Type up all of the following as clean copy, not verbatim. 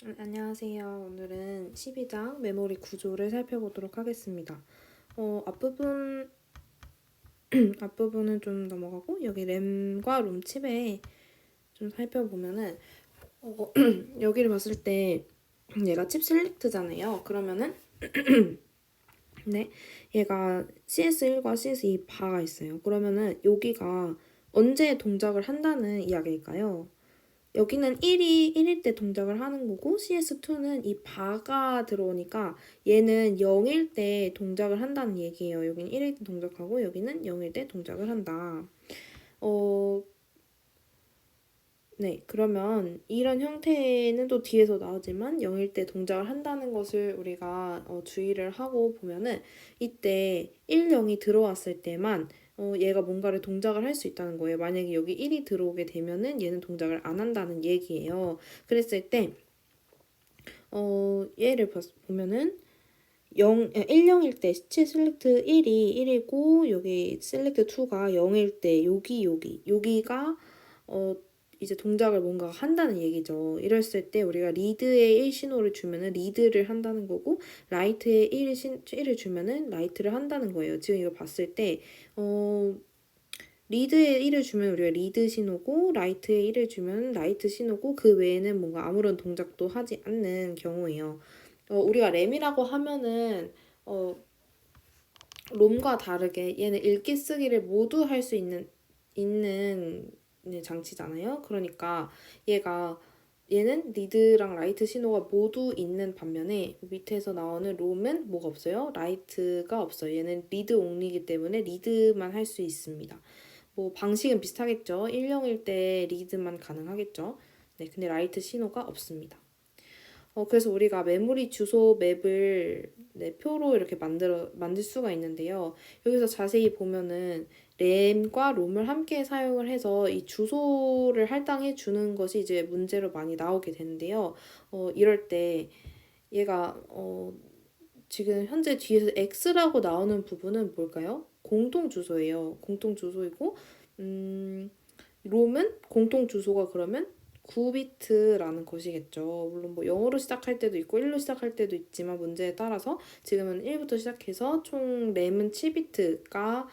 안녕하세요. 오늘은 12장 메모리 구조를 살펴보도록 하겠습니다. 앞부분, 앞부분은 좀 넘어가고 여기 램과 롬칩에 좀 살펴보면은 여기를 봤을 때 얘가 칩 셀렉트잖아요. 그러면은 네, 얘가 CS1과 CS2 바가 있어요. 그러면은 여기가 언제 동작을 한다는 이야기일까요? 여기는 1일 때 동작을 하는 거고 CS2는 이 바가 들어오니까 얘는 0일 때 동작을 한다는 얘기예요. 여기는 1일 때 동작하고 여기는 0일 때 동작을 한다. 어, 네, 그러면 이런 형태는 또 뒤에서 나오지만 0일 때 동작을 한다는 것을 우리가 주의를 하고 보면은 이때 1, 0이 들어왔을 때만 얘가 뭔가를 동작을 할 수 있다는 거예요. 만약에 여기 1이 들어오게 되면은 얘는 동작을 안 한다는 얘기예요. 그랬을 때 얘를 보면은 1, 0일 때 시치 셀렉트 1이 1이고 여기 셀렉트 2가 0일 때 여기가 이제 동작을 뭔가 한다는 얘기죠. 이랬을 때 우리가 리드에 1 신호를 주면은 리드를 한다는 거고 라이트에 1을 주면은 라이트를 한다는 거예요. 지금 이거 봤을 때 리드에 1을 주면 우리가 리드 신호고 라이트에 1을 주면 라이트 신호고 그 외에는 뭔가 아무런 동작도 하지 않는 경우예요. 우리가 램이라고 하면은 롬과 다르게 얘는 읽기 쓰기를 모두 할 수 있는 네, 장치잖아요. 그러니까 얘는 리드랑 라이트 신호가 모두 있는 반면에 밑에서 나오는 롬은 뭐가 없어요? 라이트가 없어요. 얘는 리드 옹리이기 때문에 리드만 할 수 있습니다. 뭐 방식은 비슷하겠죠. 1형일 때 리드만 가능하겠죠. 네, 근데 라이트 신호가 없습니다. 그래서 우리가 메모리 주소 맵을 네, 표로 이렇게 만들 수가 있는데요. 여기서 자세히 보면은 램과 롬을 함께 사용을 해서 이 주소를 할당해 주는 것이 이제 문제로 많이 나오게 되는데요. 이럴 때 얘가 지금 현재 뒤에서 X라고 나오는 부분은 뭘까요? 공통 주소예요. 공통 주소이고 롬은 공통 주소가 그러면 9비트라는 것이겠죠. 물론 뭐 0으로 시작할 때도 있고 1로 시작할 때도 있지만 문제에 따라서 지금은 1부터 시작해서 총 램은 7비트가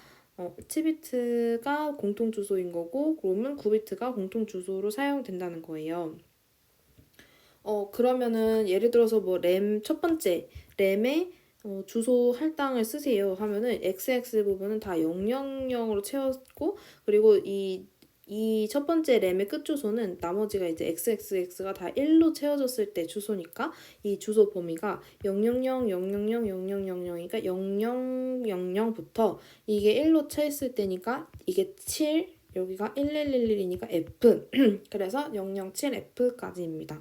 공통 주소인 거고 롬은 9비트가 공통 주소로 사용된다는 거예요. 그러면은 예를 들어서 뭐 램 첫 번째 램에 주소 할당을 쓰세요 하면은 XX 부분은 다 000으로 채웠고 그리고 이 첫 번째 램의 끝 주소는 나머지가 이제 XXX가 다 1로 채워졌을 때 주소니까 이 주소 범위가 000, 000, 000이니까 0000부터 이게 1로 채웠을 때니까 이게 7 여기가 1111이니까 F 그래서 007F까지입니다.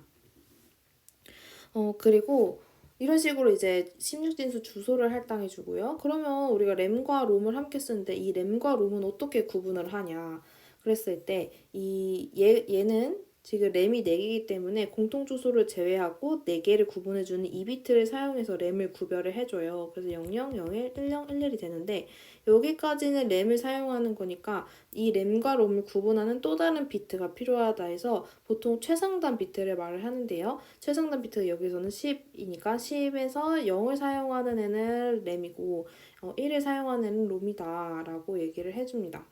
그리고 이런 식으로 이제 16진수 주소를 할당해 주고요. 그러면 우리가 램과 롬을 함께 쓰는데 이 램과 롬은 어떻게 구분을 하냐. 그랬을 때 얘는 지금 램이 4개이기 때문에 공통 주소를 제외하고 4개를 구분해주는 2비트를 사용해서 램을 구별을 해줘요. 그래서 00, 01, 10, 11이 되는데 여기까지는 램을 사용하는 거니까 이 램과 롬을 구분하는 또 다른 비트가 필요하다 해서 보통 최상단 비트를 말을 하는데요. 최상단 비트가 여기서는 10이니까 10에서 0을 사용하는 애는 램이고 1을 사용하는 애는 롬이다 라고 얘기를 해줍니다.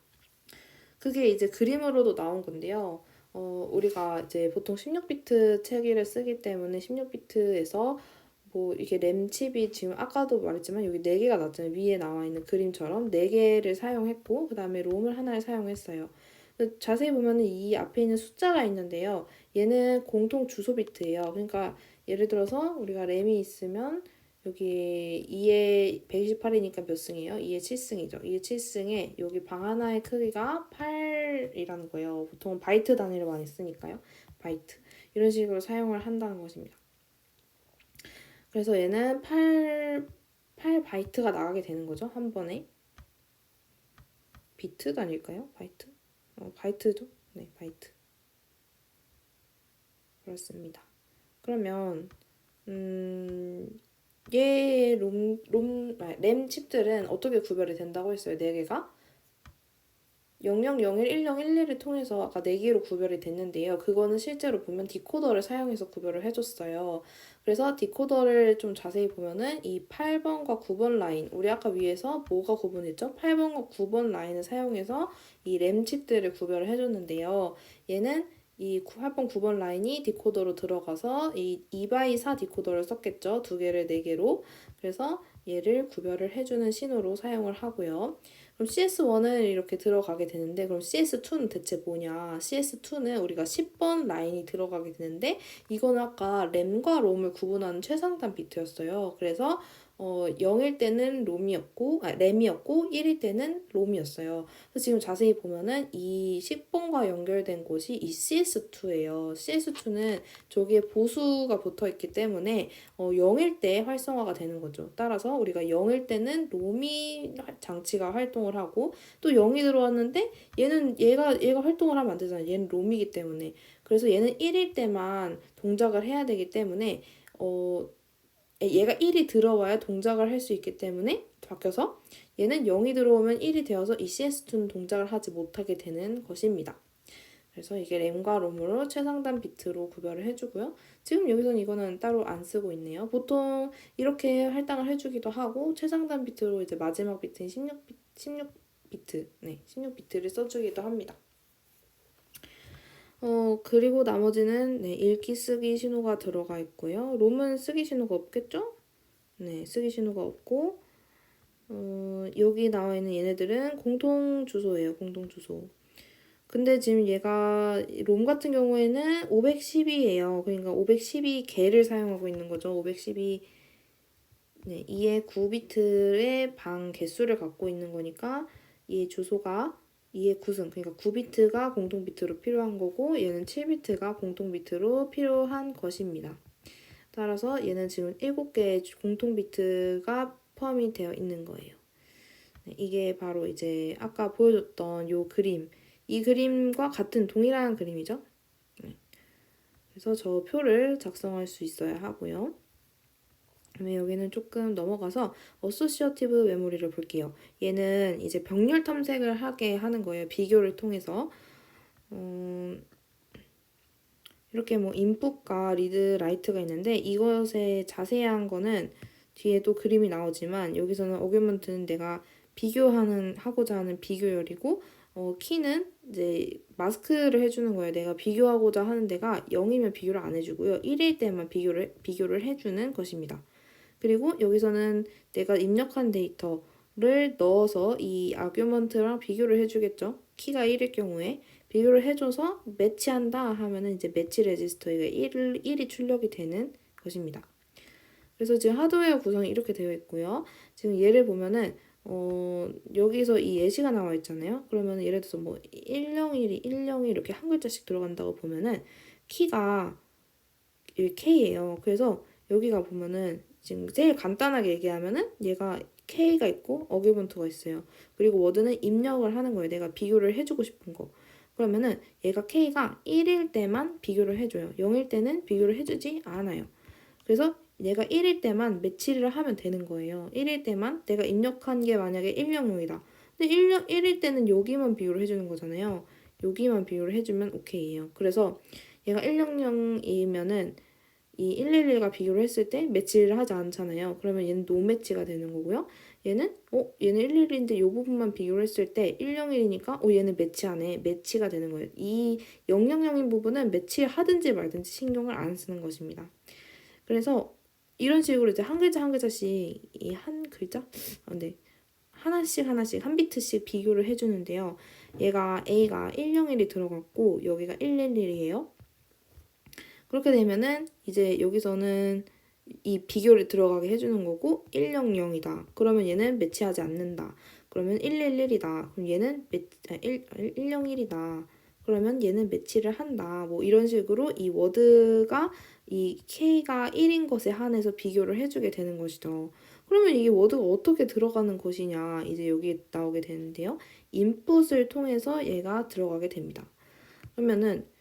그게 이제 그림으로도 나온 건데요. 우리가 이제 보통 16비트 체계를 쓰기 때문에 16비트에서 뭐 이게 램 칩이 지금 아까도 말했지만 여기 4개가 나왔잖아요. 위에 나와 있는 그림처럼 4개를 사용했고 그 다음에 롬을 하나를 사용했어요. 자세히 보면 이 앞에 있는 숫자가 있는데요. 얘는 공통 주소 비트예요. 그러니까 예를 들어서 우리가 램이 있으면 여기 2에 128이니까 몇 승이에요? 2에 7승이죠. 2에 7승에 여기 방 하나의 크기가 8이라는 거예요. 보통 바이트 단위를 많이 쓰니까요. 바이트. 이런 식으로 사용을 한다는 것입니다. 그래서 얘는 8바이트가 나가게 되는 거죠. 한 번에. 비트 단위일까요? 바이트? 바이트죠? 네, 바이트. 그렇습니다. 그러면 얘 램 칩들은 어떻게 구별이 된다고 했어요? 4개가? 0001, 1011을 통해서 아까 4개로 구별이 됐는데요. 그거는 실제로 보면 디코더를 사용해서 구별을 해줬어요. 그래서 디코더를 좀 자세히 보면은 이 8번과 9번 라인, 우리 아까 위에서 뭐가 구분했죠? 8번과 9번 라인을 사용해서 이 램 칩들을 구별을 해줬는데요. 얘는 이 8번, 9번 라인이 디코더로 들어가서 이 2x4 디코더를 썼겠죠. 두 개를 4개로. 그래서 얘를 구별을 해주는 신호로 사용을 하고요. 그럼 CS1은 이렇게 들어가게 되는데 그럼 CS2는 대체 뭐냐? CS2는 우리가 10번 라인이 들어가게 되는데 이거는 아까 램과 롬을 구분하는 최상단 비트였어요. 그래서 0일 때는 램이었고 1일 때는 롬이었어요. 그래서 지금 자세히 보면은 이 10번과 연결된 곳이 이 CS2예요. CS2는 저기에 보수가 붙어 있기 때문에 0일 때 활성화가 되는 거죠. 따라서 우리가 0일 때는 롬이 장치가 활동을 하고 또 0이 들어왔는데 얘가 활동을 하면 안 되잖아요. 얘는 롬이기 때문에. 그래서 얘는 1일 때만 동작을 해야 되기 때문에 얘가 1이 들어와야 동작을 할 수 있기 때문에 바뀌어서 얘는 0이 들어오면 1이 되어서 이 CS2는 동작을 하지 못하게 되는 것입니다. 그래서 이게 램과 롬으로 최상단 비트로 구별을 해주고요. 지금 여기서는 이거는 따로 안 쓰고 있네요. 보통 이렇게 할당을 해주기도 하고 최상단 비트로 이제 마지막 비트인 16비트, 16비트를 써주기도 합니다. 그리고 나머지는 읽기 쓰기 신호가 들어가 있고요. 롬은 쓰기 신호가 없겠죠? 네, 쓰기 신호가 없고 여기 나와 있는 얘네들은 공통 주소예요. 공통 주소. 근데 지금 얘가 롬 같은 경우에는 512예요. 그러니까 512개를 사용하고 있는 거죠. 512 2의 9비트의 방 개수를 갖고 있는 거니까 얘 주소가 2의 9승, 그러니까 9비트가 공통 비트로 필요한 거고 얘는 7비트가 공통 비트로 필요한 것입니다. 따라서 얘는 지금 7개의 공통 비트가 포함이 되어 있는 거예요. 이게 바로 이제 아까 보여줬던 요 그림, 이 그림과 같은 동일한 그림이죠. 그래서 저 표를 작성할 수 있어야 하고요. 그러면 여기는 조금 넘어가서 어소시어티브 메모리를 볼게요. 얘는 이제 병렬 탐색을 하게 하는 거예요. 비교를 통해서. 이렇게 뭐 인풋과 리드 라이트가 있는데 이것의 자세한 거는 뒤에 또 그림이 나오지만 여기서는 어규먼트는 내가 하고자 하는 비교열이고 키는 이제 마스크를 해주는 거예요. 내가 비교하고자 하는 데가 0이면 비교를 안 해주고요. 1일 때만 비교를 해주는 것입니다. 그리고 여기서는 내가 입력한 데이터를 넣어서 이 아규먼트랑 비교를 해주겠죠. 키가 1일 경우에 비교를 해줘서 매치한다 하면은 이제 매치 레지스터가 1이 출력이 되는 것입니다. 그래서 지금 하드웨어 구성이 이렇게 되어 있고요. 지금 예를 보면은 여기서 이 예시가 나와 있잖아요. 그러면 예를 들어서 뭐 101이 102 이렇게 한 글자씩 들어간다고 보면은 키가 K예요. 그래서 여기가 보면은 지금 제일 간단하게 얘기하면은 얘가 K가 있고 어규먼트가 있어요. 그리고 워드는 입력을 하는 거예요. 내가 비교를 해주고 싶은 거. 그러면은 얘가 K가 1일 때만 비교를 해줘요. 0일 때는 비교를 해주지 않아요. 그래서 얘가 1일 때만 매치를 하면 되는 거예요. 1일 때만 내가 입력한 게 만약에 100이다. 근데 1일 때는 여기만 비교를 해주는 거잖아요. 여기만 비교를 해주면 오케이예요. 그래서 얘가 100이면은 이 111과 비교를 했을 때 매치를 하지 않잖아요. 그러면 얘는 노매치가 되는 거고요. 얘는 111인데 이 부분만 비교를 했을 때 101이니까 얘는 매치하네. 매치가 되는 거예요. 이 000인 부분은 매치하든지 말든지 신경을 안 쓰는 것입니다. 그래서 이런 식으로 이제 한 글자 한 글자씩 이 한 글자? 네. 하나씩 한 비트씩 비교를 해주는데요. 얘가 A가 101이 들어갔고 여기가 111이에요. 그렇게 되면은 이제 여기서는 이 비교를 들어가게 해주는 거고 100이다. 그러면 얘는 매치하지 않는다. 그러면 111이다. 그럼 얘는 101이다. 그러면 얘는 매치를 한다. 뭐 이런 식으로 이 워드가 이 K가 1인 것에 한해서 비교를 해주게 되는 것이죠. 그러면 이게 워드가 어떻게 들어가는 것이냐 이제 여기 나오게 되는데요. 인풋을 통해서 얘가 들어가게 됩니다. 그러면은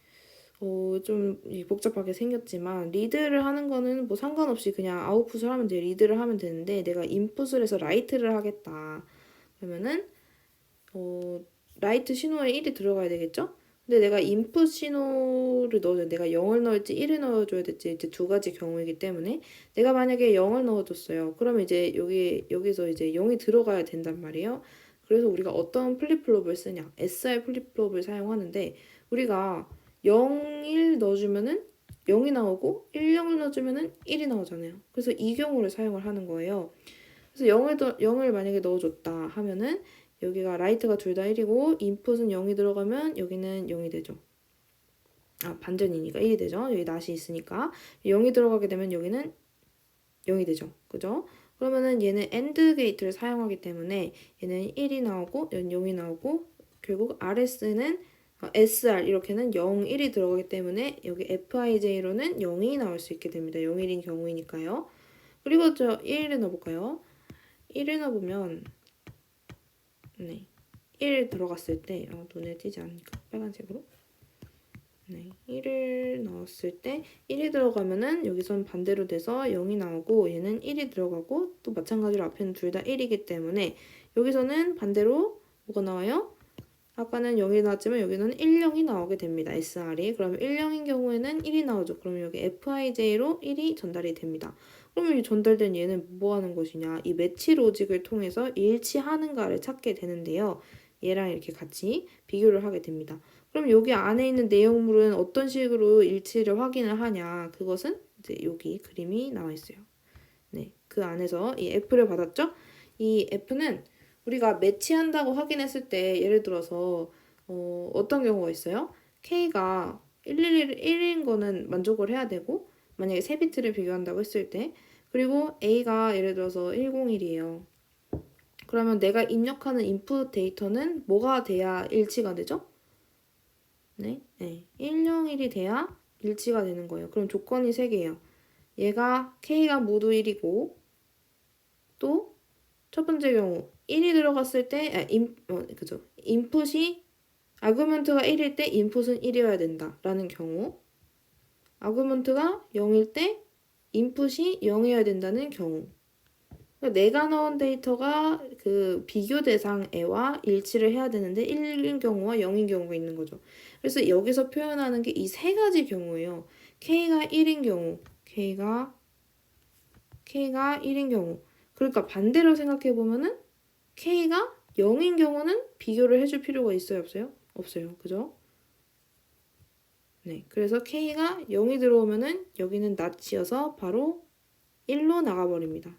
좀 복잡하게 생겼지만 리드를 하는 거는 뭐 상관없이 그냥 아웃풋을 하면 돼요. 리드를 하면 되는데 내가 인풋을 해서 라이트를 하겠다. 그러면은 라이트 신호에 1이 들어가야 되겠죠? 근데 내가 인풋 신호를 넣어줘야 내가 0을 넣을지 1을 넣어줘야 될지 이제 두 가지 경우이기 때문에 내가 만약에 0을 넣어줬어요. 그러면 이제 여기서 이제 0이 들어가야 된단 말이에요. 그래서 우리가 어떤 플립플롭을 쓰냐? SR 플립플롭을 사용하는데 우리가 0, 1 넣어주면은 0이 나오고 1, 0을 넣어주면은 1이 나오잖아요. 그래서 이 경우를 사용을 하는 거예요. 그래서 0을 만약에 넣어줬다 하면은 여기가 라이트가 둘 다 1이고 인풋은 0이 들어가면 여기는 0이 되죠. 아, 반전이니까 1이 되죠. 여기 낫이 있으니까 0이 들어가게 되면 여기는 0이 되죠. 그죠? 그러면은 얘는 AND 게이트를 사용하기 때문에 얘는 1이 나오고 얘는 0이 나오고 결국 RS는 SR 이렇게는 0, 1이 들어가기 때문에 여기 FIJ로는 0이 나올 수 있게 됩니다. 0, 1인 경우이니까요. 그리고 저 1을 넣어볼까요? 1을 넣어보면 네, 1 들어갔을 때 눈에 띄지 않으니까 빨간색으로 네, 1을 넣었을 때 1이 들어가면은 여기선 반대로 돼서 0이 나오고 얘는 1이 들어가고 또 마찬가지로 앞에는 둘 다 1이기 때문에 여기서는 반대로 뭐가 나와요? 아까는 0이 나왔지만 여기는 1, 0이 나오게 됩니다. SR이. 그러면 1, 0인 경우에는 1이 나오죠. 그러면 여기 FIJ로 1이 전달이 됩니다. 그러면 이 전달된 얘는 뭐 하는 것이냐? 이 매치 로직을 통해서 일치하는가를 찾게 되는데요. 얘랑 이렇게 같이 비교를 하게 됩니다. 그럼 여기 안에 있는 내용물은 어떤 식으로 일치를 확인을 하냐? 그것은 이제 여기 그림이 나와 있어요. 네, 그 안에서 이 F를 받았죠? 이 F는 우리가 매치한다고 확인했을 때 예를 들어서 어떤 경우가 있어요? K가 1인 거는 만족을 해야 되고 만약에 세 비트를 비교한다고 했을 때 그리고 A가 예를 들어서 101이에요. 그러면 내가 입력하는 인풋 데이터는 뭐가 돼야 일치가 되죠? 네, 101이 돼야 일치가 되는 거예요. 그럼 조건이 3개예요. 얘가 K가 모두 1이고 또 첫 번째 경우 1이 들어갔을 때 그죠. 인풋이 아규먼트가 1일 때 인풋은 1이어야 된다라는 경우 아규먼트가 0일 때 인풋이 0이어야 된다는 경우 그러니까 내가 넣은 데이터가 그 비교 대상 애와 일치를 해야 되는데 1인 경우와 0인 경우가 있는 거죠. 그래서 여기서 표현하는 게 이 세 가지 경우예요. K가 1인 경우 K가 1인 경우 그러니까 반대로 생각해 보면은 K가 0인 경우는 비교를 해줄 필요가 있어요, 없어요? 없어요, 그죠? 네, 그래서 K가 0이 들어오면은 여기는 낫이어서 바로 1로 나가버립니다.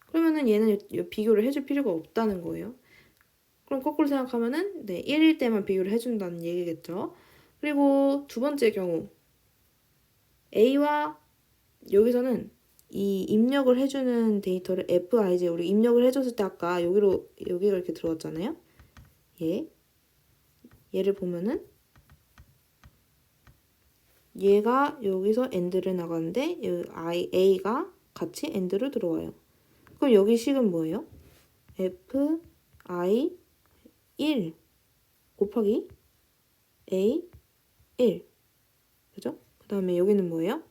그러면은 얘는 비교를 해줄 필요가 없다는 거예요. 그럼 거꾸로 생각하면은 네, 1일 때만 비교를 해준다는 얘기겠죠. 그리고 두 번째 경우 A와 여기서는 이 입력을 해주는 데이터를 FIJ 우리 입력을 해줬을 때 아까 여기가 이렇게 들어왔잖아요. 얘를 보면은 얘가 여기서 AND를 나가는데 여기 A가 같이 AND로 들어와요. 그럼 여기 식은 뭐예요? F, I, 1 곱하기 A, 1 그죠? 그 다음에 여기는 뭐예요?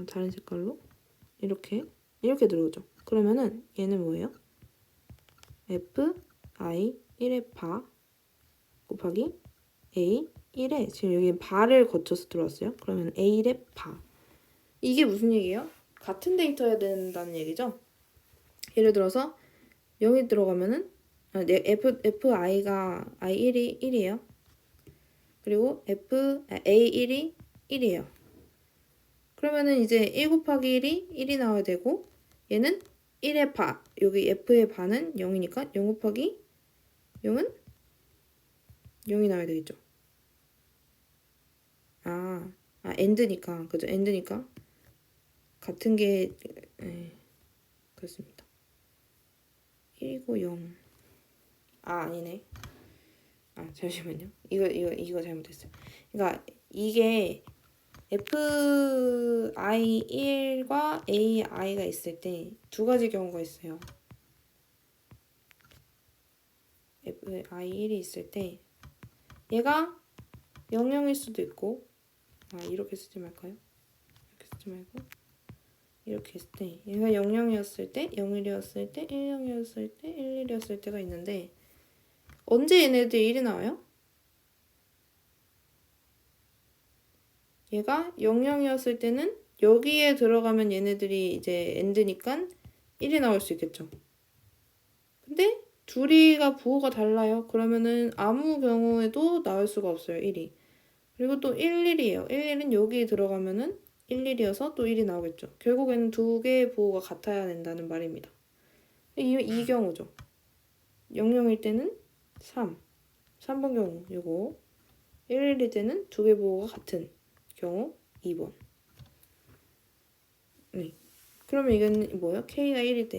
다른 색깔로 이렇게 들어오죠. 그러면은 얘는 뭐예요? F, I, 1의 바 곱하기 A, 1에 지금 여기 바를 거쳐서 들어왔어요. 그러면 A1의 바 이게 무슨 얘기예요? 같은 데이터여야 된다는 얘기죠. 예를 들어서 0이 들어가면은 FI가 I1이 1이에요. 그리고 A1이 1이에요. 그러면은 이제 1 곱하기 1이 1이 나와야 되고 얘는 1의 바, 여기 F의 바는 0이니까 0 곱하기 0은 0이 나와야 되겠죠. AND니까, 그죠? AND니까 같은 게 그렇습니다. 1이고 0. 아니네. 잠시만요. 이거 잘못했어요. 그러니까 이게 FI1과 AI가 있을 때 두 가지 경우가 있어요. FI1이 있을 때 얘가 00일 수도 있고 이렇게 쓰지 말까요? 이렇게 쓰지 말고 이렇게 했을 때 얘가 00이었을 때 01이었을 때 10이었을 때 11이었을 때가 있는데 언제 얘네들이 1이 나와요? 얘가 00이었을 때는 여기에 들어가면 얘네들이 이제 end니까 1이 나올 수 있겠죠. 근데 둘이가 부호가 달라요. 그러면은 아무 경우에도 나올 수가 없어요. 1이. 그리고 또 11이에요. 11은 여기 들어가면은 11이어서 또 1이 나오겠죠. 결국에는 두 개의 부호가 같아야 된다는 말입니다. 이 경우죠. 00일 때는 3. 3번 경우 요거. 11일 때는 두 개 부호가 같은 경우 2번. 네. 그러면 이건 뭐예요? K가 1일 때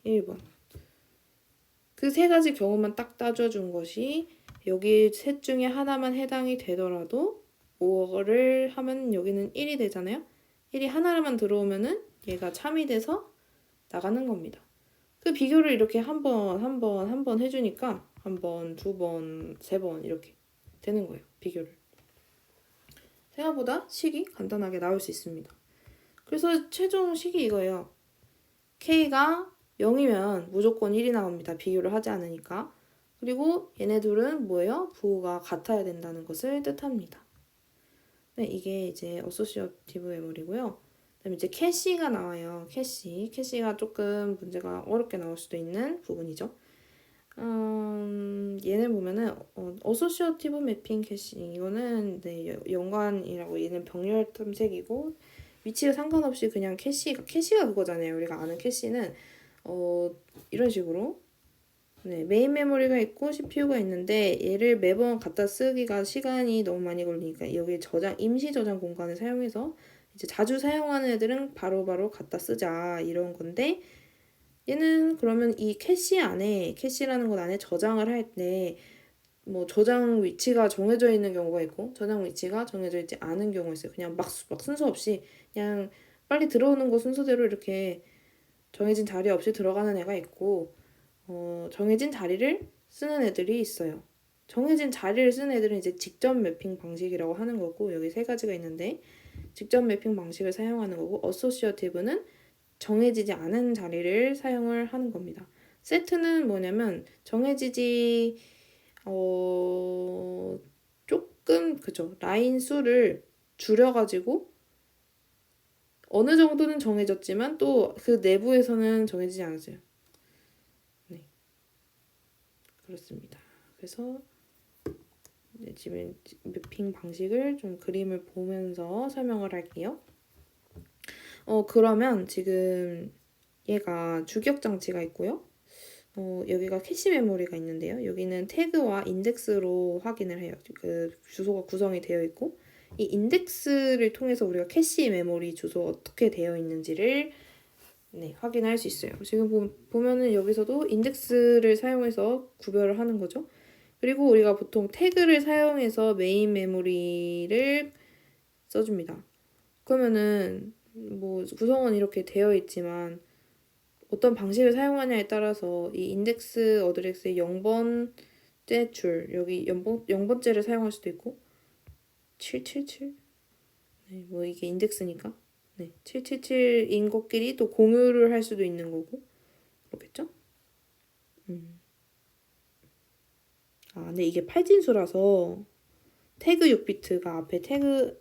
1번. 그 세 가지 경우만 딱 따져준 것이 여기 셋 중에 하나만 해당이 되더라도 5억을 하면 여기는 1이 되잖아요. 1이 하나만 들어오면은 얘가 참이 돼서 나가는 겁니다. 그 비교를 이렇게 한 번 해주니까 한 번, 두 번, 세 번 이렇게 되는 거예요. 비교를. 생각보다 식이 간단하게 나올 수 있습니다. 그래서 최종 식이 이거예요. K가 0이면 무조건 1이 나옵니다. 비교를 하지 않으니까. 그리고 얘네 둘은 뭐예요? 부호가 같아야 된다는 것을 뜻합니다. 네, 이게 이제 어소시어티브 메모리고요. 그다음에 이제 캐시가 나와요. 캐시가 조금 문제가 어렵게 나올 수도 있는 부분이죠. 얘는 보면은 어소시어티브 매핑 캐시 이거는 네, 연관이라고 얘는 병렬 탐색이고 위치가 상관없이 그냥 캐시가 그거잖아요. 우리가 아는 캐시는 이런 식으로 네, 메인 메모리가 있고 CPU가 있는데 얘를 매번 갖다 쓰기가 시간이 너무 많이 걸리니까 여기 임시 저장 공간을 사용해서 이제 자주 사용하는 애들은 바로바로 갖다 쓰자 이런 건데 얘는 그러면 이 캐시라는 곳 안에 저장을 할 때 뭐 저장 위치가 정해져 있는 경우가 있고 저장 위치가 정해져 있지 않은 경우가 있어요. 그냥 막 순서 없이 그냥 빨리 들어오는 거 순서대로 이렇게 정해진 자리 없이 들어가는 애가 있고 정해진 자리를 쓰는 애들이 있어요. 정해진 자리를 쓰는 애들은 이제 직접 매핑 방식이라고 하는 거고 여기 세 가지가 있는데 직접 매핑 방식을 사용하는 거고 어소시어티브는 정해지지 않은 자리를 사용을 하는 겁니다. 세트는 뭐냐면 정해지지 조금 그죠 라인 수를 줄여가지고 어느 정도는 정해졌지만 또 그 내부에서는 정해지지 않았어요. 네, 그렇습니다. 그래서 지금 매핑 방식을 좀 그림을 보면서 설명을 할게요. 그러면 지금 얘가 주기억 장치가 있고요. 여기가 캐시 메모리가 있는데요. 여기는 태그와 인덱스로 확인을 해요. 그 주소가 구성이 되어 있고 이 인덱스를 통해서 우리가 캐시 메모리 주소가 어떻게 되어 있는지를 네, 확인할 수 있어요. 지금 보면은 여기서도 인덱스를 사용해서 구별을 하는 거죠. 그리고 우리가 보통 태그를 사용해서 메인 메모리를 써줍니다. 그러면은 뭐 구성은 이렇게 되어 있지만 어떤 방식을 사용하냐에 따라서 이 인덱스 어드레스의 0번째 줄 여기 0번째를 사용할 수도 있고 777 네, 뭐 이게 인덱스니까 네, 777인 것끼리 또 공유를 할 수도 있는 거고 그렇겠죠? 네, 이게 8진수라서 태그 6비트가 앞에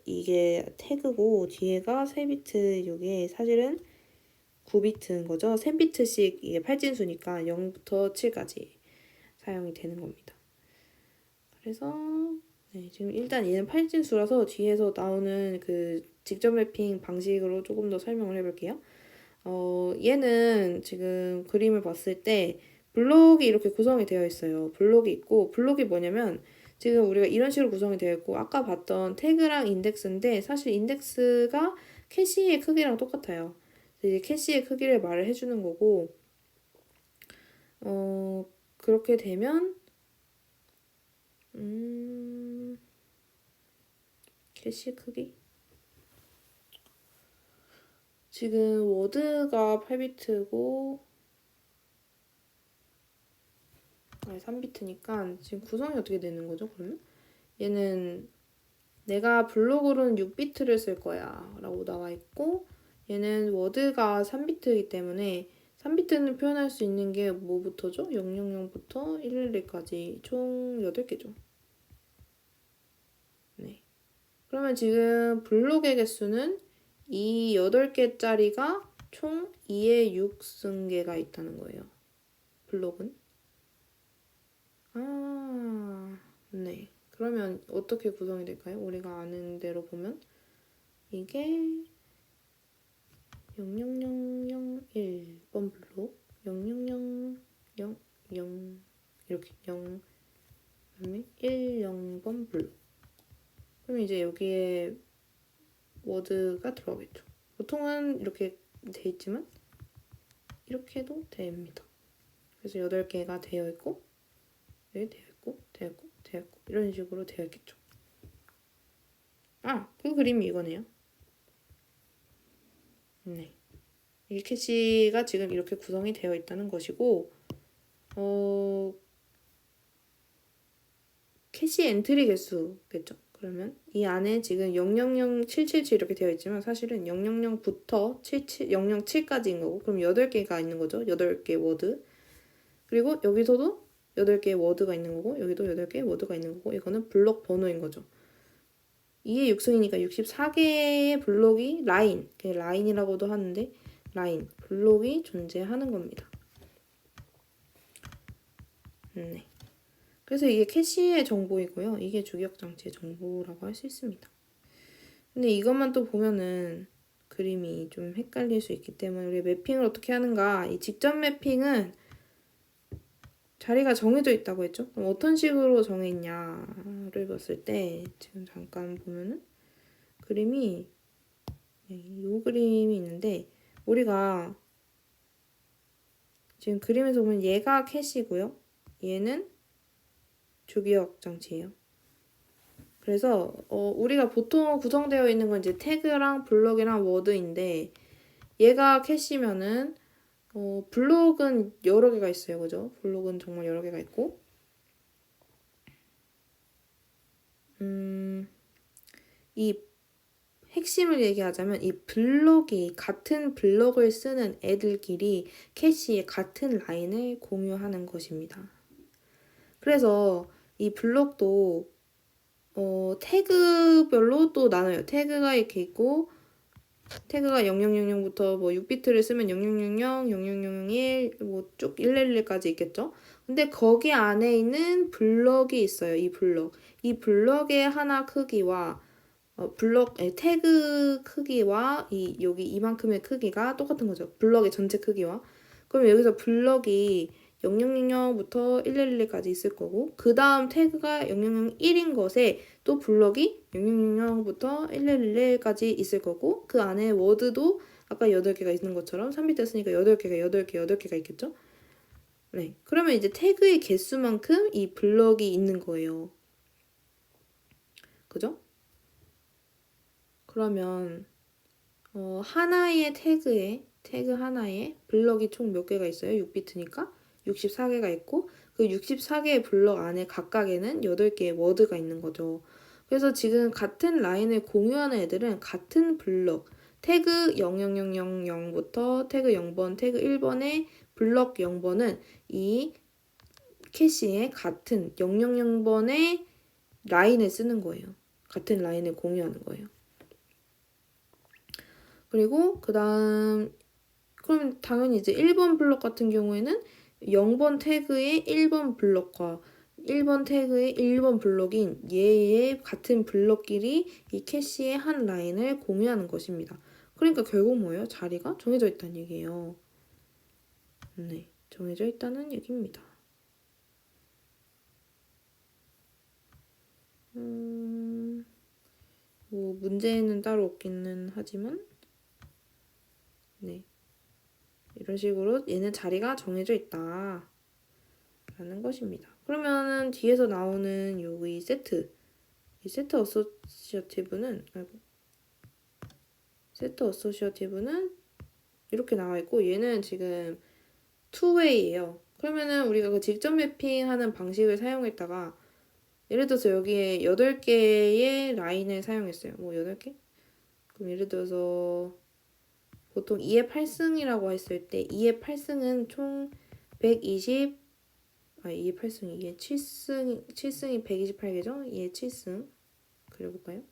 이게 태그고 뒤에가 3비트 이게 사실은 9비트인 거죠. 3비트씩 이게 8진수니까 0부터 7까지 사용이 되는 겁니다. 그래서 네, 지금 일단 얘는 8진수라서 뒤에서 나오는 그 직접 매핑 방식으로 조금 더 설명을 해볼게요. 얘는 지금 그림을 봤을 때 블록이 이렇게 구성이 되어 있어요. 블록이 있고 블록이 뭐냐면 지금 우리가 이런 식으로 구성이 되어 있고 아까 봤던 태그랑 인덱스인데 사실 인덱스가 캐시의 크기랑 똑같아요. 이제 캐시의 크기를 말을 해주는 거고 그렇게 되면 캐시 크기? 지금 워드가 8비트고 3비트니까 지금 구성이 어떻게 되는 거죠, 그러면? 얘는 내가 블록으로는 6비트를 쓸 거야 라고 나와 있고 얘는 워드가 3비트이기 때문에 3비트는 표현할 수 있는 게 뭐부터죠? 000부터 111까지 총 8개죠. 네. 그러면 지금 블록의 개수는 이 8개짜리가 총 2의 6승계가 있다는 거예요. 블록은. 네. 그러면 어떻게 구성이 될까요? 우리가 아는 대로 보면 이게 00001번 블록 00000 이렇게 0 그다음에 10번 블록 그러면 이제 여기에 워드가 들어가겠죠. 보통은 이렇게 돼 있지만 이렇게도 됩니다. 그래서 8개가 되어 있고 여기 되어 있고 되어 있고 되어 있고 이런 식으로 되어 있겠죠. 그 그림이 이거네요. 네. 이 캐시가 지금 이렇게 구성이 되어 있다는 것이고 캐시 엔트리 개수겠죠. 그러면 이 안에 지금 000777 이렇게 되어 있지만 사실은 000부터 007까지인 거고 그럼 8개가 있는 거죠. 8개 워드. 그리고 여기서도 8개의 워드가 있는 거고 여기도 8개의 워드가 있는 거고 이거는 블록 번호인 거죠. 2의 6승이니까 64개의 블록이 라인이라고도 하는데 블록이 존재하는 겁니다. 네. 그래서 이게 캐시의 정보이고요. 이게 주기억장치의 정보라고 할 수 있습니다. 근데 이것만 또 보면은 그림이 좀 헷갈릴 수 있기 때문에 우리 매핑을 어떻게 하는가 이 직접 매핑은 자리가 정해져 있다고 했죠? 그럼 어떤 식으로 정해있냐를 봤을 때 지금 잠깐 보면은 그림이 이 그림이 있는데 우리가 지금 그림에서 보면 얘가 캐시고요. 얘는 주기억 장치예요. 그래서 우리가 보통 구성되어 있는 건 이제 태그랑 블록이랑 워드인데 얘가 캐시면은 블록은 여러 개가 있어요. 그죠? 블록은 정말 여러 개가 있고 이 핵심을 얘기하자면 이 블록이 같은 블록을 쓰는 애들끼리 캐시의 같은 라인을 공유하는 것입니다. 그래서 이 블록도 태그별로 또 나눠요. 태그가 이렇게 있고 태그가 0000부터 뭐 6비트를 쓰면 0000, 0001, 뭐 쭉 111까지 있겠죠? 근데 거기 안에 있는 블럭이 있어요. 이 블럭. 이 블럭의 하나 크기와 태그 크기와 여기 이만큼의 크기가 똑같은 거죠. 블럭의 전체 크기와. 그럼 여기서 블럭이 0000부터 1111까지 있을 거고 그 다음 태그가 0001인 것에 또 블럭이 0000부터 1111까지 있을 거고 그 안에 워드도 아까 8개가 있는 것처럼 3비트 쓰니까 8개가 있겠죠? 네. 그러면 이제 태그의 개수만큼 이 블럭이 있는 거예요. 그죠? 그러면 하나의 태그 하나에 블럭이 총 몇 개가 있어요? 6비트니까 64개가 있고 그 64개의 블럭 안에 각각에는 8개의 워드가 있는 거죠. 그래서 지금 같은 라인을 공유하는 애들은 같은 블럭 태그 00000부터 태그 0번, 태그 1번의 블럭 0번은 이 캐시의 같은 000번의 라인을 쓰는 거예요. 같은 라인을 공유하는 거예요. 그리고 그다음 그럼 당연히 이제 1번 블럭 같은 경우에는 0번 태그의 1번 블럭과 1번 태그의 1번 블럭인 얘의 같은 블럭끼리 이 캐시의 한 라인을 공유하는 것입니다. 그러니까 결국 뭐예요? 자리가 정해져 있다는 얘기예요. 네, 정해져 있다는 얘기입니다. 뭐 문제는 따로 없기는 하지만 네. 이런 식으로 얘는 자리가 정해져 있다 라는 것입니다. 그러면은 뒤에서 나오는 이 세트 어소시어티브는 이렇게 나와 있고 얘는 지금 투웨이예요. 그러면은 우리가 그 직접 매핑하는 방식을 사용했다가 예를 들어서 여기에 8개의 라인을 사용했어요. 뭐 8개? 그럼 예를 들어서 보통 2의 8승이라고 했을 때 2의 8승은 총 120, 2의 8승이 2의 7승이 128개죠? 2의 7승 그려볼까요?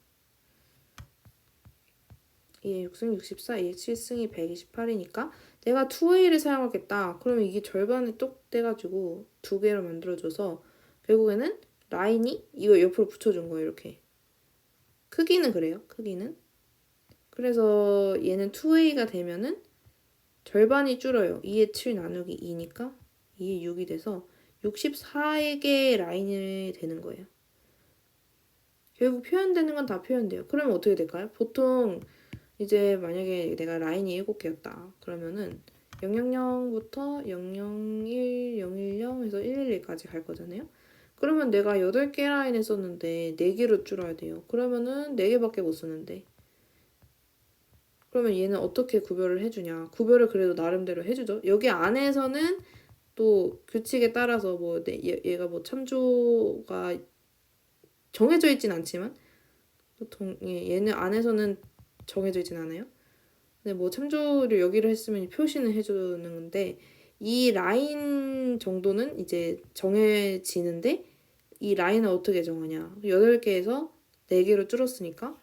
2의 6승 64, 2의 7승이 128이니까 내가 2A를 사용하겠다. 그러면 이게 절반에 똑 떼가지고 2개로 만들어줘서 결국에는 라인이 이거 옆으로 붙여준 거예요. 이렇게. 크기는 그래요. 크기는. 그래서 얘는 2A가 되면은 절반이 줄어요. 2의 7 나누기 2니까 2의 6이 돼서 64개의 라인이 되는 거예요. 결국 표현되는 건 다 표현돼요. 그러면 어떻게 될까요? 보통 이제 만약에 내가 라인이 7개였다. 그러면은 000부터 001, 010 해서 111까지 갈 거잖아요. 그러면 내가 8개 라인을 썼는데 4개로 줄어야 돼요. 그러면은 4개밖에 못 쓰는데. 그러면 얘는 어떻게 구별을 해주냐. 구별을 그래도 나름대로 해주죠. 여기 안에서는 또 규칙에 따라서 뭐 얘가 뭐 참조가 정해져 있진 않지만 보통 얘는 안에서는 정해져 있진 않아요. 근데 뭐 참조를 여기를 했으면 표시는 해주는 건데 이 라인 정도는 이제 정해지는데 이 라인을 어떻게 정하냐. 8개에서 4개로 줄었으니까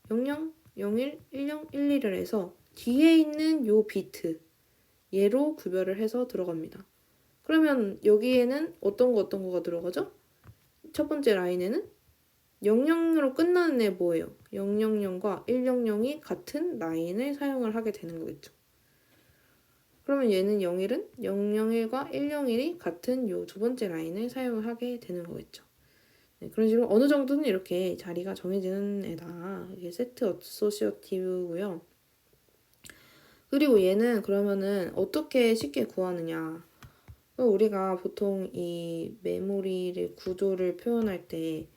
00, 01, 10, 12를 해서 뒤에 있는 요 비트 얘로 구별을 해서 들어갑니다. 그러면 여기에는 어떤 거가 들어가죠? 첫 번째 라인에는 000으로 끝나는 애 뭐예요? 000과 100이 같은 라인을 사용을 하게 되는 거겠죠. 그러면 얘는 01은 001과 101이 같은 요 두 번째 라인을 사용을 하게 되는 거겠죠. 네, 그런 식으로 어느 정도는 이렇게 자리가 정해지는 애다. 이게 세트 어소시어티브고요. 그리고 얘는 그러면은 어떻게 쉽게 구하느냐. 우리가 보통 이 메모리를 구조를 표현할 때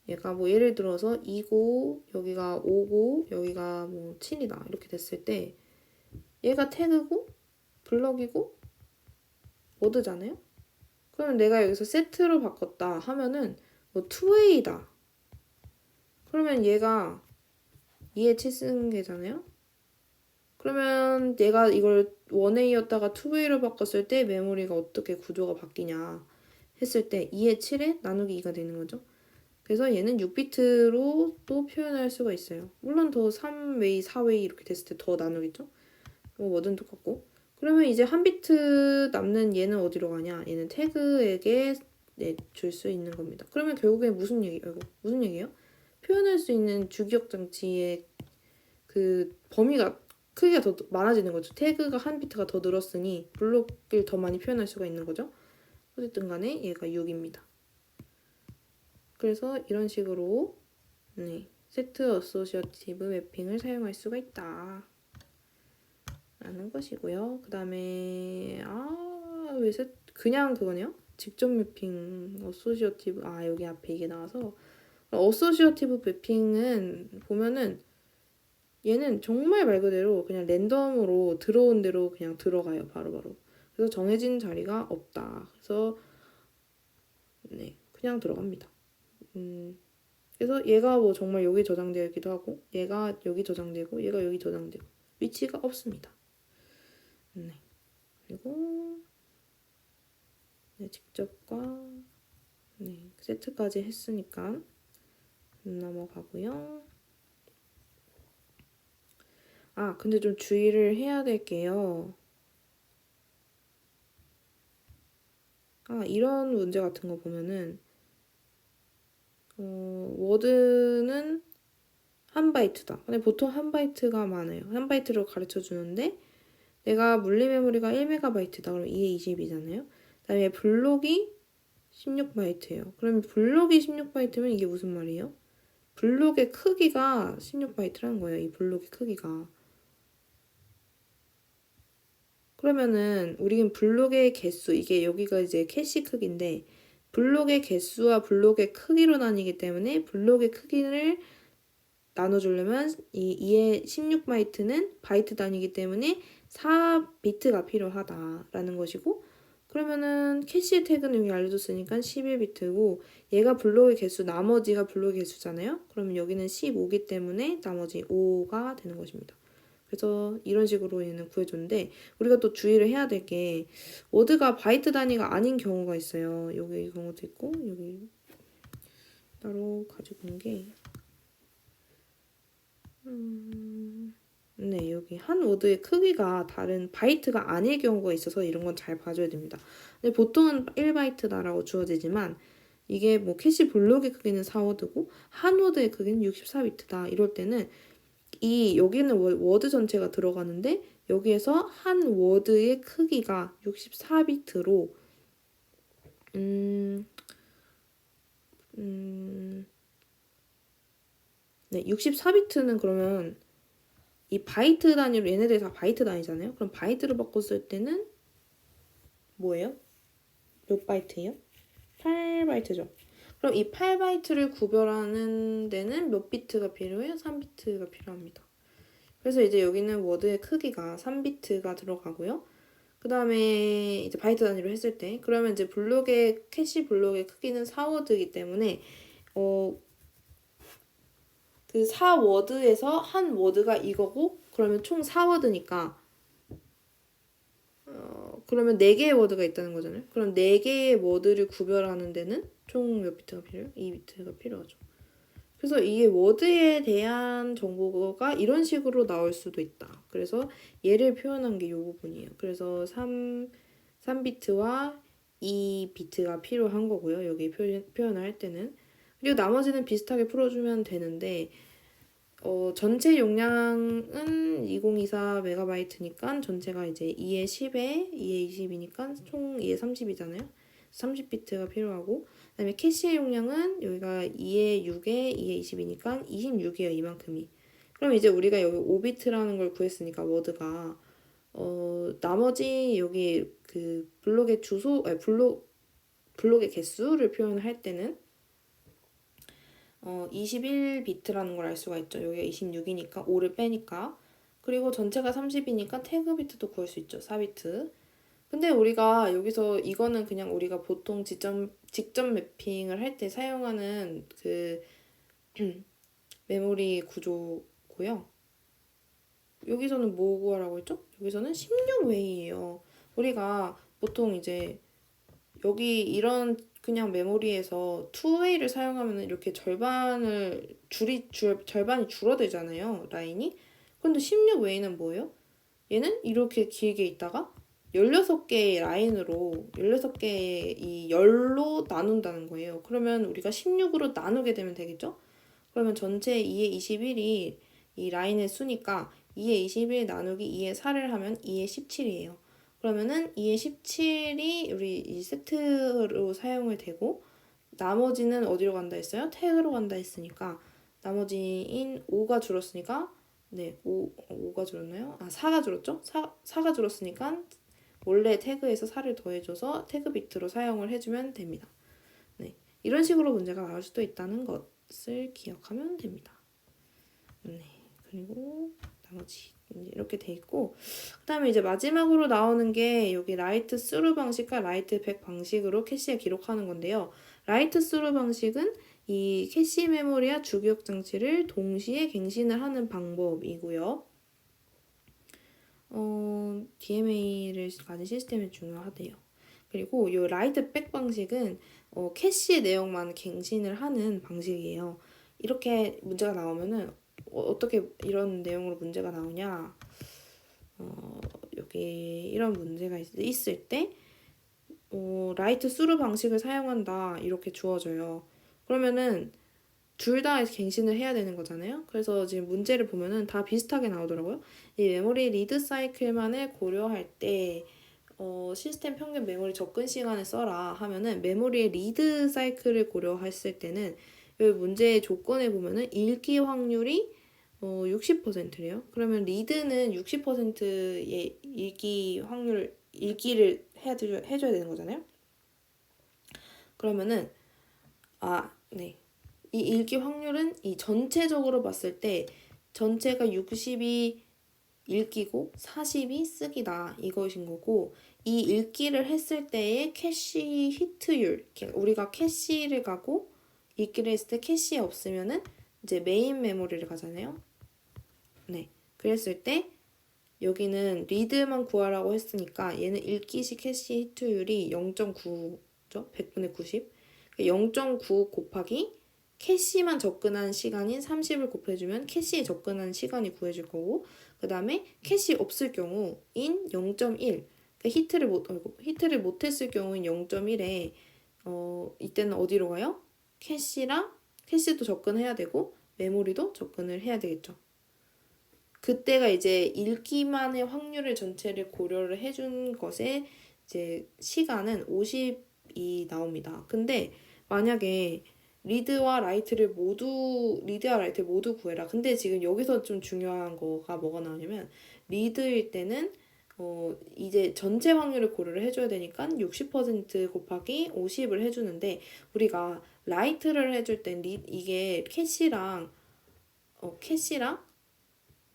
얘가 뭐 예를 들어서 2고 여기가 5고 여기가 뭐 7이다 이렇게 됐을 때 얘가 태그고 블럭이고 워드잖아요. 그러면 내가 여기서 세트로 바꿨다 하면은 뭐 2A다. 그러면 얘가 2의 7승계잖아요. 그러면 내가 이걸 1A였다가 2A로 바꿨을 때 메모리가 어떻게 구조가 바뀌냐 했을 때 2의 7에 나누기 2가 되는 거죠. 그래서 얘는 6비트로 또 표현할 수가 있어요. 물론 더 3웨이, 4웨이 이렇게 됐을 때 더 나누겠죠? 뭐든 똑같고. 그러면 이제 한 비트 남는 얘는 어디로 가냐? 얘는 태그에게 줄 수 있는 겁니다. 그러면 결국에 무슨 얘기예요? 표현할 수 있는 주기억 장치의 그 범위가 크기가 더 많아지는 거죠. 태그가 한 비트가 더 늘었으니 블록을 더 많이 표현할 수가 있는 거죠. 어쨌든 간에 얘가 6입니다. 그래서 이런 식으로 세트 어소시어티브 매핑을 사용할 수가 있다 라는 것이고요. 그 다음에 왜 그냥 그거네요. 직접 매핑 어소시어티브 여기 앞에 이게 나와서 어소시어티브 매핑은 보면은 얘는 정말 말 그대로 그냥 랜덤으로 들어온 대로 그냥 들어가요. 바로바로. 그래서 정해진 자리가 없다. 그래서 그냥 들어갑니다. 그래서 얘가 뭐 정말 여기 저장되어 있기도 하고 얘가 여기 저장되고 얘가 여기 저장되고 위치가 없습니다. 그리고 직접과 세트까지 했으니까 넘어가고요. 근데 좀 주의를 해야 될 게요. 이런 문제 같은 거 보면은 워드는 한 바이트다. 근데 보통 한 바이트가 많아요. 한 바이트로 가르쳐 주는데 내가 물리 메모리가 1MB다. 그럼 2에 20이잖아요. 그다음에 블록이 16바이트예요. 그럼 블록이 16바이트면 이게 무슨 말이에요? 블록의 크기가 16바이트라는 거예요. 이 블록의 크기가. 그러면은 우리는 블록의 개수, 이게 여기가 이제 캐시 크기인데 블록의 개수와 블록의 크기로 나뉘기 때문에 블록의 크기를 나눠주려면 이 2의 16바이트는 바이트 단위이기 때문에 4비트가 필요하다라는 것이고 그러면은 캐시 태그는 여기 알려줬으니까 11비트고 얘가 블록의 개수, 나머지가 블록의 개수잖아요. 그러면 여기는 15기 때문에 나머지 5가 되는 것입니다. 그래서 이런 식으로 얘는 구해줬는데 우리가 또 주의를 해야 될 게 워드가 바이트 단위가 아닌 경우가 있어요. 여기 이 경우도 있고 여기 따로 가지고 온 게 네, 여기 한 워드의 크기가 다른 바이트가 아닐 경우가 있어서 이런 건 잘 봐줘야 됩니다. 근데 보통은 1바이트다라고 주어지지만 이게 뭐 캐시 블록의 크기는 4워드고 한 워드의 크기는 64비트다. 이럴 때는 이 여기는 워드 전체가 들어가는데 여기에서 한 워드의 크기가 64비트로 네, 64비트는 그러면 이 바이트 단위로 얘네들이 다 바이트 단위잖아요. 그럼 바이트로 바꿨을 때는 뭐예요? 몇 바이트예요? 8바이트죠. 그럼 이 8바이트를 구별하는 데는 몇 비트가 필요해요? 3비트가 필요합니다. 그래서 이제 여기는 워드의 크기가 3비트가 들어가고요. 그 다음에 이제 바이트 단위로 했을 때 그러면 이제 블록의 캐시 블록의 크기는 4워드이기 때문에 그 4워드에서 한 워드가 이거고 그러면 총 4워드니까 그러면 4개의 워드가 있다는 거잖아요. 그럼 4개의 워드를 구별하는 데는 총 몇 비트가 필요해요? 2비트가 필요하죠. 그래서 이게 워드에 대한 정보가 이런 식으로 나올 수도 있다. 그래서 얘를 표현한 게 이 부분이에요. 그래서 3비트와 2비트가 필요한 거고요. 여기 표현을 할 때는. 그리고 나머지는 비슷하게 풀어주면 되는데 전체 용량은 2024MB니까 전체가 이제 2에 10에 2에 20이니까 총 2에 30이잖아요. 30비트가 필요하고 그다음에 캐시의 용량은 여기가 2에 6에 2에 20이니까 26이에요. 이만큼이. 그럼 이제 우리가 여기 5비트라는 걸 구했으니까 워드가 나머지 여기 그 블록의 주소 아니 블록의 개수를 표현할 때는 21비트라는 걸 알 수가 있죠. 여기가 26이니까 5를 빼니까. 그리고 전체가 30이니까 태그 비트도 구할 수 있죠. 4비트. 근데 우리가 여기서 이거는 그냥 우리가 보통 직접 매핑을 할 때 사용하는 그 메모리 구조고요. 여기서는 뭐 구하라고 했죠? 여기서는 16웨이예요. 우리가 보통 이제 여기 이런 그냥 메모리에서 2웨이를 사용하면 이렇게 절반이 줄어들잖아요. 라인이. 근데 16웨이는 뭐예요? 얘는 이렇게 길게 있다가 16개의 라인으로 16개의 이 열로 나눈다는 거예요. 그러면 우리가 16으로 나누게 되면 되겠죠? 그러면 전체 2의 21이 이 라인의 수니까 2의 21 나누기 2의 4를 하면 2의 17이에요. 그러면은 2의 17이 우리 이 세트로 사용을 되고 나머지는 어디로 간다 했어요? 태그로 간다 했으니까 나머지인 5가 줄었으니까 네, 5가 줄었나요? 4가 줄었죠? 4가 줄었으니까 원래 태그에서 4를 더해줘서 태그 비트로 사용을 해주면 됩니다. 네, 이런 식으로 문제가 나올 수도 있다는 것을 기억하면 됩니다. 네, 그리고 나머지 이렇게 돼 있고 그 다음에 이제 마지막으로 나오는 게 여기 라이트 스루 방식과 라이트 백 방식으로 캐시에 기록하는 건데요. 라이트 스루 방식은 이 캐시 메모리와 주기억 장치를 동시에 갱신을 하는 방법이고요. DMA를 가진 시스템이 중요하대요. 그리고 이 라이트 백 방식은 캐시의 내용만 갱신을 하는 방식이에요. 이렇게 문제가 나오면은 어떻게 이런 내용으로 문제가 나오냐? 여기 이런 문제가 있을 때 라이트 스루 방식을 사용한다 이렇게 주어져요. 그러면은 둘 다 갱신을 해야 되는 거잖아요. 그래서 지금 문제를 보면은 다 비슷하게 나오더라고요. 이 메모리 리드 사이클만을 고려할 때 시스템 평균 메모리 접근 시간을 써라 하면은 메모리의 리드 사이클을 고려했을 때는 여기 문제의 조건에 보면은 읽기 확률이 60%래요. 그러면 리드는 60%의 읽기를 해줘야 되는 거잖아요. 그러면은 네. 이 읽기 확률은 이 전체적으로 봤을 때 전체가 60이 읽기고 40이 쓰기다 이것인 거고 이 읽기를 했을 때의 캐시 히트율 우리가 캐시를 가고 읽기를 했을 때 캐시에 없으면은 이제 메인 메모리를 가잖아요. 네, 그랬을 때 여기는 리드만 구하라고 했으니까 얘는 읽기시 캐시 히트율이 0.9죠? 100분의 90. 0.9 곱하기 캐시만 접근한 시간인 30을 곱해주면 캐시에 접근한 시간이 구해질 거고, 그 다음에 캐시 없을 경우인 0.1. 히트를 못했을 경우인 0.1에 이때는 어디로 가요? 캐시도 접근해야 되고 메모리도 접근을 해야 되겠죠. 그때가 이제 읽기만의 확률을 전체를 고려를 해준 것에 이제 시간은 50이 나옵니다. 근데 만약에 리드와 라이트를 모두 구해라. 근데 지금 여기서 좀 중요한 거가 뭐가 나오냐면 리드일 때는 이제 전체 확률을 고려를 해줘야 되니까 60% 곱하기 50을 해주는데 우리가 라이트를 해줄 땐 이게 캐시랑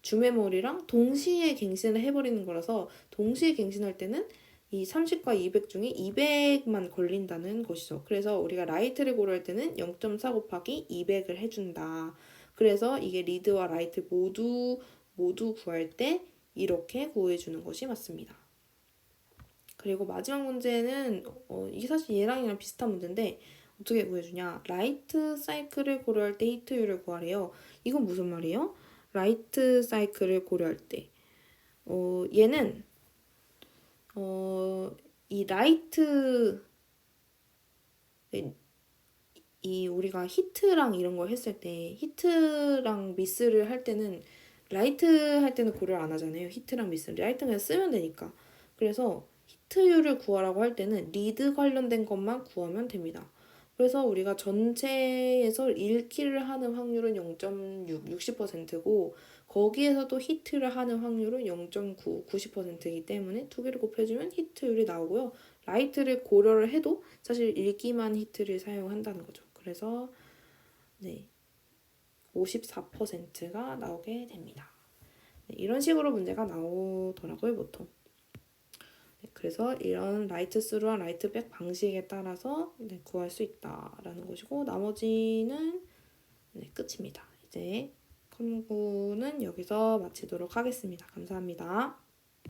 주메모리랑 동시에 갱신을 해버리는 거라서 동시에 갱신할 때는 이 30과 200 중에 200만 걸린다는 것이죠. 그래서 우리가 라이트를 고려할 때는 0.4 곱하기 200을 해준다. 그래서 이게 리드와 라이트 모두 구할 때 이렇게 구해주는 것이 맞습니다. 그리고 마지막 문제는 이게 사실 얘랑 비슷한 문제인데 어떻게 구해주냐. 라이트 사이클을 고려할 때 히트율을 구하래요. 이건 무슨 말이에요? 라이트 사이클을 고려할 때 얘는 이 라이트 이 우리가 히트랑 이런 걸 했을 때 히트랑 미스를 할 때는 라이트 할 때는 고려를 안 하잖아요. 히트랑 미스. 라이트는 그냥 쓰면 되니까. 그래서 히트율을 구하라고 할 때는 리드 관련된 것만 구하면 됩니다. 그래서 우리가 전체에서 읽기를 하는 확률은 0.6, 60%고 거기에서도 히트를 하는 확률은 0.9, 90%이기 때문에 두 개를 곱해주면 히트율이 나오고요. 라이트를 고려를 해도 사실 읽기만 히트를 사용한다는 거죠. 그래서 네, 54%가 나오게 됩니다. 네, 이런 식으로 문제가 나오더라고요, 보통. 네, 그래서 이런 라이트 스루와 라이트 백 방식에 따라서 네, 구할 수 있다라는 것이고 나머지는 네, 끝입니다. 이제 컴구는 여기서 마치도록 하겠습니다. 감사합니다.